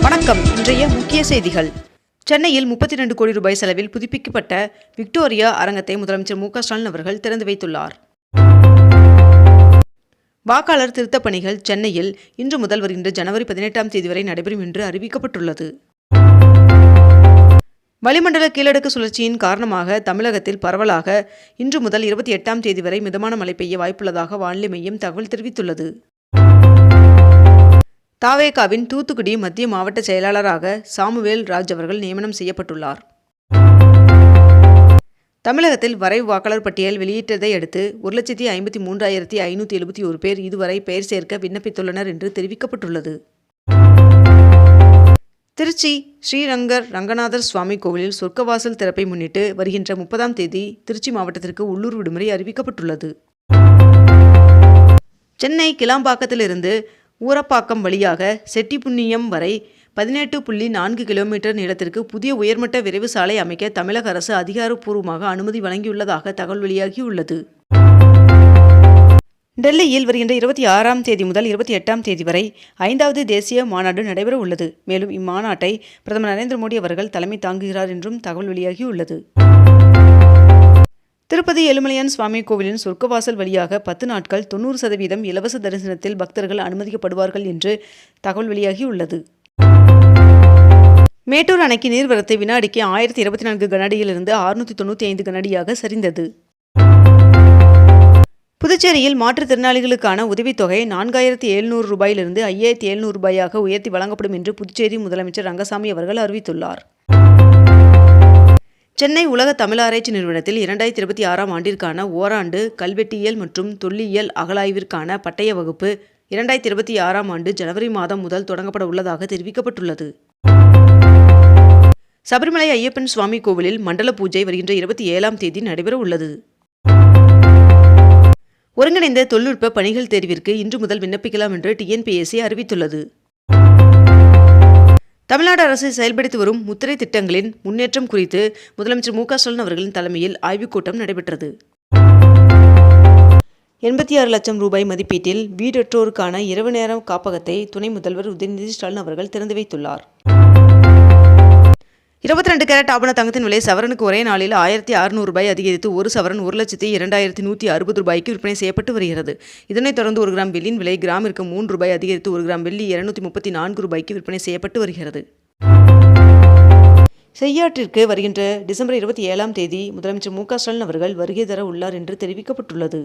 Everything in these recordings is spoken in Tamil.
வணக்கம். இன்றைய முக்கிய செய்திகள். சென்னையில் 32 கோடி ரூபாய் செலவில் புதுப்பிக்கப்பட்ட விக்டோரியா அரங்கத்தை முதலமைச்சர் மு க ஸ்டாலின் அவர்கள் திறந்து வைத்துள்ளார். வாக்காளர் திருத்தப் பணிகள் சென்னையில் இன்று முதல் வருகின்ற ஜனவரி 18ஆம் தேதி வரை நடைபெறும் என்று அறிவிக்கப்பட்டுள்ளது. வளிமண்டல கீழடுக்கு சுழற்சியின் காரணமாக தமிழகத்தில் பரவலாக இன்று முதல் 28ஆம் தேதி வரை மிதமான மழை பெய்ய வாய்ப்புள்ளதாக வானிலை மையம் தகவல் தெரிவித்துள்ளது. தாவேகாவின் தூத்துக்குடி மத்திய மாவட்ட செயலாளராக சாமுவேல் ராஜ் அவர்கள் நியமனம் செய்யப்பட்டுள்ளார். தமிழகத்தில் வரைவு வாக்காளர் பட்டியல் வெளியிட்டதை அடுத்து 1,53,571 பேர் இதுவரை பெயர் சேர்க்க விண்ணப்பித்துள்ளனர் என்று தெரிவிக்கப்பட்டுள்ளது. திருச்சி ஸ்ரீரங்கர் ரங்கநாதர் சுவாமி கோவிலில் சொர்க்கவாசல் திறப்பை முன்னிட்டு வருகின்ற 30ஆம் தேதி திருச்சி மாவட்டத்திற்கு உள்ளூர் விடுமுறை அறிவிக்கப்பட்டுள்ளது. சென்னை கிளாம்பாக்கத்திலிருந்து ஊரப்பாக்கம் வழியாக செட்டிப்புண்ணியம் வரை 18.4 கிலோமீட்டர் நீளத்திற்கு புதிய உயர்மட்ட விரைவு சாலை அமைக்க தமிழக அரசு அதிகாரப்பூர்வமாக அனுமதி வழங்கியுள்ளதாக தகவல் வெளியாகியுள்ளது. டெல்லியில் வருகின்ற 26ஆம் தேதி முதல் 28ஆம் தேதி வரை 5வது தேசிய மாநாடு நடைபெற உள்ளது. மேலும் இம்மாநாட்டை பிரதமர் நரேந்திர மோடி அவர்கள் தலைமை தாங்குகிறார் என்றும் தகவல் வெளியாகியுள்ளது. திருப்பதி ஏழுமலையான் சுவாமி கோவிலின் சொர்க்கவாசல் வழியாக 10 நாட்கள் 90% இலவச தரிசனத்தில் பக்தர்கள் அனுமதிக்கப்படுவார்கள் என்று தகவல் வெளியாகியுள்ளது. மேட்டூர் அணைக்கு நீர்வரத்து வினாடிக்கு 1024 கனஅடியிலிருந்து 695 கனஅடியாக சரிந்தது. புதுச்சேரியில் மாற்றுத்திறனாளிகளுக்கான உதவித்தொகை 4700 ரூபாயிலிருந்து 5700 ரூபாயாக உயர்த்தி வழங்கப்படும் என்று புதுச்சேரி முதலமைச்சர் ரங்கசாமி அவர்கள் அறிவித்துள்ளார். சென்னை உலக தமிழாராய்ச்சி நிறுவனத்தில் 2026ஆம் ஆண்டிற்கான ஓராண்டு கல்வெட்டியல் மற்றும் தொல்லியல் அகழாய்விற்கான பட்டய வகுப்பு 2026ஆம் ஆண்டு ஜனவரி மாதம் முதல் தொடங்கப்பட உள்ளதாக தெரிவிக்கப்பட்டுள்ளது. சபரிமலை ஐயப்பன் சுவாமி கோவிலில் மண்டல பூஜை வருகின்ற 27ஆம் தேதி நடைபெற உள்ளது. ஒருங்கிணைந்த தொழில்நுட்ப பணிகள் தேர்விற்கு இன்று முதல் விண்ணப்பிக்கலாம் என்று TNPSC அறிவித்துள்ளது. தமிழ்நாடு அரசு செயல்படுத்தி வரும் முத்திரை திட்டங்களின் முன்னேற்றம் குறித்து முதலமைச்சர் மு க ஸ்டாலின் அவர்களின் தலைமையில் ஆய்வுக் கூட்டம் நடைபெற்றது. 86 லட்சம் ரூபாய் மதிப்பீட்டில் வீடற்றோருக்கான இரவு நேர காப்பகத்தை துணை முதல்வர் உதயநிதி ஸ்டாலின் அவர்கள் திறந்து வைத்துள்ளார். 22 கேரட் ஆபண தங்கத்தின் விலை சவரனுக்கு ஒரே நாளில் 1600 ரூபாய் அதிகரித்து ஒரு சவரன் 1,02,160 ரூபாய்க்கு விற்பனை செய்யப்பட்டு வருகிறது. இதனைத் தொடர்ந்து 1 கிராம் வெள்ளியின் விலை கிராமிற்கு 3 ரூபாய் அதிகரித்து 1 கிராம் வெள்ளி 234 ரூபாய்க்கு விற்பனை செய்யப்பட்டு வருகிறது. செய்யாற்றிற்கு வருகின்ற டிசம்பர் 27ஆம் தேதி முதலமைச்சர் மு க ஸ்டாலின் அவர்கள் வருகை தர உள்ளார் என்று தெரிவிக்கப்பட்டுள்ளது.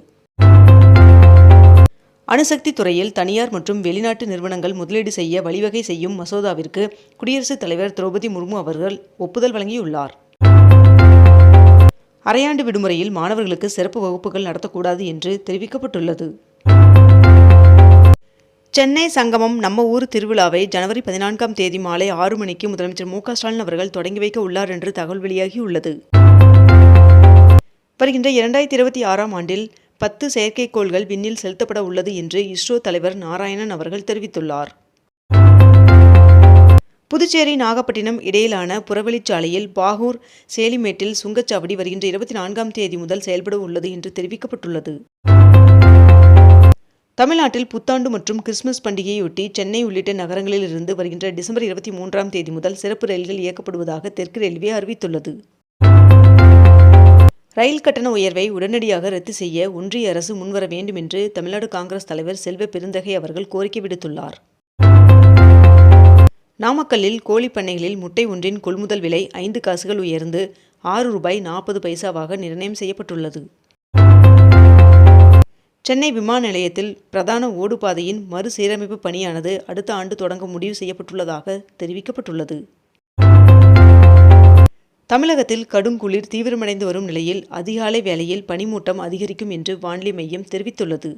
அணுசக்தி துறையில் தனியார் மற்றும் வெளிநாட்டு நிறுவனங்கள் முதலீடு செய்ய வழிவகை செய்யும் மசோதாவிற்கு குடியரசுத் தலைவர் திரௌபதி முர்மு அவர்கள் ஒப்புதல் வழங்கியுள்ளார். அரையாண்டு விடுமுறையில் மாணவர்களுக்கு சிறப்பு வகுப்புகள் நடத்தக்கூடாது என்று தெரிவிக்கப்பட்டுள்ளது. சென்னை சங்கமம் நம்ம ஊர் திருவிழாவை ஜனவரி 14ஆம் தேதி மாலை 6 மணிக்கு முதலமைச்சர் மு க ஸ்டாலின் அவர்கள் தொடங்கி வைக்க உள்ளார் என்று தகவல் வெளியாகியுள்ளது. வருகின்ற 2026ஆம் ஆண்டில் 10 செயற்கைக்கோள்கள் விண்ணில் செலுத்தப்பட உள்ளது என்று இஸ்ரோ தலைவர் நாராயணன் அவர்கள் தெரிவித்துள்ளார். புதுச்சேரி நாகப்பட்டினம் இடையிலான புறவழிச்சாலையில் பாகூர் சேலிமேட்டில் சுங்கச்சாவடி வருகின்ற 24ஆம் தேதி முதல் செயல்பட உள்ளது என்று தெரிவிக்கப்பட்டுள்ளது. தமிழ்நாட்டில் புத்தாண்டு மற்றும் கிறிஸ்துமஸ் பண்டிகையொட்டி சென்னை உள்ளிட்ட நகரங்களில் இருந்து வருகின்ற டிசம்பர் 23ஆம் தேதி முதல் சிறப்பு ரயில்கள் இயக்கப்படுவதாக தெற்கு ரயில்வே அறிவித்துள்ளது. ரயில் கட்டண உயர்வை உடனடியாக ரத்து செய்ய ஒன்றிய அரசு முன்வர வேண்டும் என்று தமிழ்நாடு காங்கிரஸ் தலைவர் செல்வ பெருந்தகை அவர்கள் கோரிக்கை விடுத்துள்ளார். நாமக்கல்லில் கோழி பண்ணைகளில் முட்டை ஒன்றின் கொள்முதல் விலை 5 காசுகள் உயர்ந்து 6 ரூபாய் 40 பைசாவாக நிர்ணயம் செய்யப்பட்டுள்ளது. சென்னை விமான நிலையத்தில் பிரதான ஓடுபாதையின் மறுசீரமைப்பு பணியானது அடுத்த ஆண்டு தொடங்க முடிவு செய்யப்பட்டுள்ளதாக தெரிவிக்கப்பட்டுள்ளது. தமிழகத்தில் கடுங்குளிர் தீவிரமடைந்து வரும் நிலையில் அதிகாலை வேளையில் பனிமூட்டம் அதிகரிக்கும் என்று வானிலை மையம் தெரிவித்துள்ளது.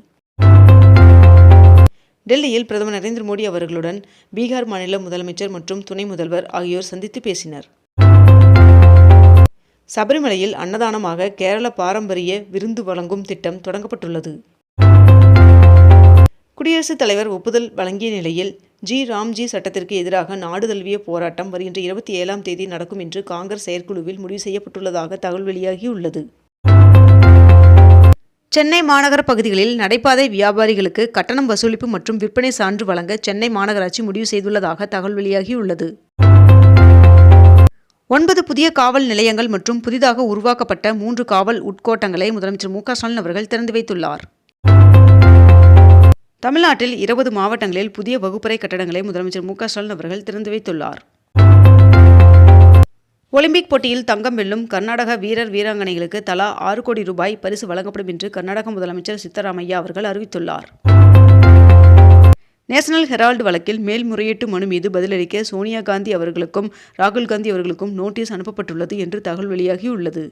டெல்லியில் பிரதமர் நரேந்திர மோடி அவர்களுடன் பீகார் மாநில முதலமைச்சர் மற்றும் துணை முதல்வர் ஆகியோர் சந்தித்து பேசினர். சபரிமலையில் அன்னதானமாக கேரள பாரம்பரிய விருந்து வழங்கும் திட்டம் தொடங்கப்பட்டுள்ளது. குடியரசுத் தலைவர் ஒப்புதல் வழங்கிய நிலையில் ராம்ஜி சட்டத்திற்கு எதிராக நாடு தழுவிய போராட்டம் வருகின்ற 27ஆம் தேதி நடக்கும் என்று காங்கிரஸ் செயற்குழுவில் முடிவு செய்யப்பட்டுள்ளதாக தகவல் வெளியாகியுள்ளது. சென்னை மாநகர பகுதிகளில் நடைபாதை வியாபாரிகளுக்கு கட்டணம் வசூலிப்பு மற்றும் விற்பனை சான்று வழங்க சென்னை மாநகராட்சி முடிவு செய்துள்ளதாக தகவல் வெளியாகியுள்ளது. 9 புதிய காவல் நிலையங்கள் மற்றும் புதிதாக உருவாக்கப்பட்ட 3 காவல் உட்கோட்டங்களை முதலமைச்சர் மு.க.ஸ்டாலின் அவர்கள் திறந்து வைத்துள்ளார். தமிழ்நாட்டில் 20 மாவட்டங்களில் புதிய வகுப்பறை கட்டடங்களை முதலமைச்சர் மு.க.ஸ்டாலின் அவர்கள் திறந்து வைத்துள்ளார். ஒலிம்பிக் போட்டியில் தங்கம் வெல்லும் கர்நாடக வீரர் வீராங்கனைகளுக்கு தலா 6 கோடி ரூபாய் பரிசு வழங்கப்படும் என்று கர்நாடக முதலமைச்சர் சித்தராமையா அவர்கள் அறிவித்துள்ளார். நேஷனல் ஹெரால்டு வழக்கில் மேல்முறையீட்டு மனு மீது பதிலளிக்க சோனியா காந்தி அவர்களுக்கும் ராகுல் காந்தி அவர்களுக்கும் நோட்டீஸ் அனுப்பப்பட்டுள்ளது என்று தகவல் வெளியாகியுள்ளது.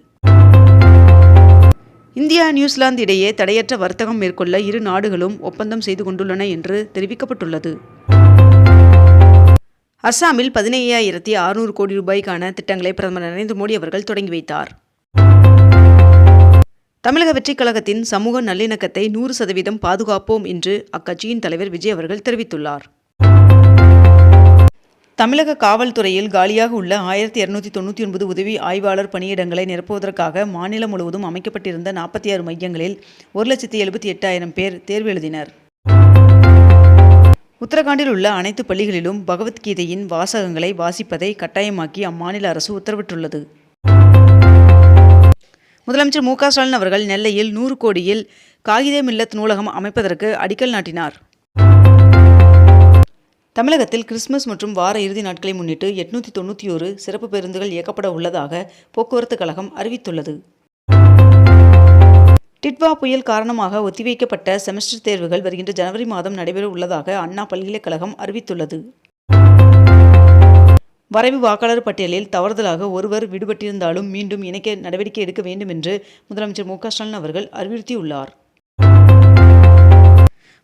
இந்தியா நியூசிலாந்து இடையே தடையற்ற வர்த்தகம் மேற்கொள்ள இரு நாடுகளும் ஒப்பந்தம் செய்து கொண்டுள்ளன என்று தெரிவிக்கப்பட்டுள்ளது. அஸ்ஸாமில் 15,600 கோடி ரூபாய்க்கான திட்டங்களை பிரதமர் நரேந்திர மோடி அவர்கள் தொடங்கி வைத்தார். தமிழக வெற்றிக் கழகத்தின் சமூக நல்லிணக்கத்தை 100% பாதுகாப்போம் என்று அக்கட்சியின் தலைவர் விஜய் அவர்கள் தெரிவித்துள்ளார். தமிழக காவல்துறையில் காலியாக உள்ள 1299 உதவி ஆய்வாளர் பணியிடங்களை நிரப்புவதற்காக மாநிலம் முழுவதும் அமைக்கப்பட்டிருந்த 46 மையங்களில் 1,78,000 பேர் தேர்வு எழுதினர். உத்தரகாண்டில் உள்ள அனைத்து பள்ளிகளிலும் பகவத்கீதையின் வாசகங்களை வாசிப்பதை கட்டாயமாக்கி அம்மாநில அரசு உத்தரவிட்டுள்ளது. முதலமைச்சர் மு.க.ஸ்டாலின் அவர்கள் நெல்லையில் 100 கோடியில் காகித மில்லத் நூலகம் அமைப்பதற்கு அடிக்கல் நாட்டினார். தமிழகத்தில் கிறிஸ்துமஸ் மற்றும் வார இறுதி நாட்களை முன்னிட்டு 891 சிறப்பு பேருந்துகள் இயக்கப்பட உள்ளதாக போக்குவரத்து கழகம் அறிவித்துள்ளது. டிட்வா புயல் காரணமாக ஒத்திவைக்கப்பட்ட செமஸ்டர் தேர்வுகள் வருகின்ற ஜனவரி மாதம் நடைபெற உள்ளதாக அண்ணா பல்கலைக்கழகம் அறிவித்துள்ளது. வரைவு வாக்காளர் பட்டியலில் தவறுதலாக ஒருவர் விடுபட்டிருந்தாலும் மீண்டும் இணைக்க நடவடிக்கை எடுக்க வேண்டும் என்று முதலமைச்சர் மு.க.ஸ்டாலின் அவர்கள் அறிவுறுத்தியுள்ளார்.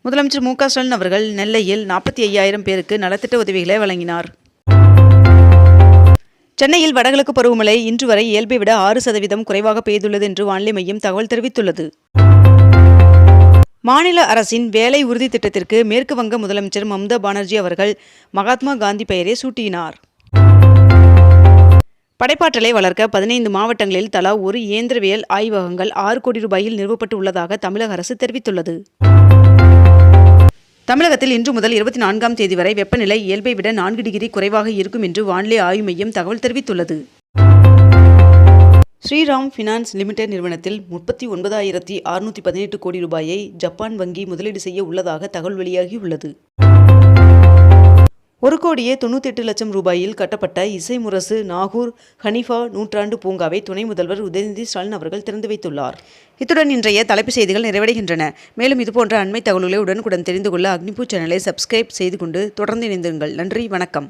முதலமைச்சர் மு.க.ஸ்டாலின் அவர்கள் நெல்லையில் 45,000 பேருக்கு நலத்திட்ட உதவிகளை வழங்கினார். சென்னையில் வடகிழக்கு பருவமழை இன்று வரை இயல்பை விட 6% குறைவாக பெய்துள்ளது என்று வானிலை மையம் தகவல் தெரிவித்துள்ளது. மாநில அரசின் வேலை உறுதி திட்டத்திற்கு மேற்கு வங்க முதலமைச்சர் மம்தா பானர்ஜி அவர்கள் மகாத்மா காந்தி பெயரை சூட்டினார். படைப்பாற்றலை வளர்க்க 15 மாவட்டங்களில் தலா ஒரு இயந்திரவியல் ஆய்வகங்கள் 6 கோடி ரூபாயில் நிறுவப்பட்டு உள்ளதாக தமிழக அரசு தெரிவித்துள்ளது. தமிழகத்தில் இன்று முதல் 24ஆம் தேதி வரை வெப்பநிலை இயல்பை விட 4 டிகிரி குறைவாக இருக்கும் என்று வானிலை ஆய்வு மையம் தகவல் தெரிவித்துள்ளது. ஸ்ரீராம் ஃபினான்ஸ் லிமிடெட் நிறுவனத்தில் 39,618 கோடி ரூபாயை ஜப்பான் வங்கி முதலீடு செய்ய உள்ளதாக தகவல் வெளியாகியுள்ளது. 1,98,00,000 ரூபாயில் கட்டப்பட்ட இசை முரசு நாகூர் ஹனீஃபா நூற்றாண்டு பூங்காவை துணை முதல்வர் உதயநிதி ஸ்டாலின் அவர்கள் திறந்து வைத்துள்ளார். இத்துடன் இன்றைய தலைப்புச் செய்திகள் நிறைவடைகின்றன. மேலும் இதுபோன்ற அண்மை தகவல்களை உடனுக்குடன் தெரிந்து கொள்ள அக்னிபூ சேனலை சப்ஸ்கிரைப் செய்து கொண்டு தொடர்ந்து இணைந்திருங்கள். நன்றி, வணக்கம்.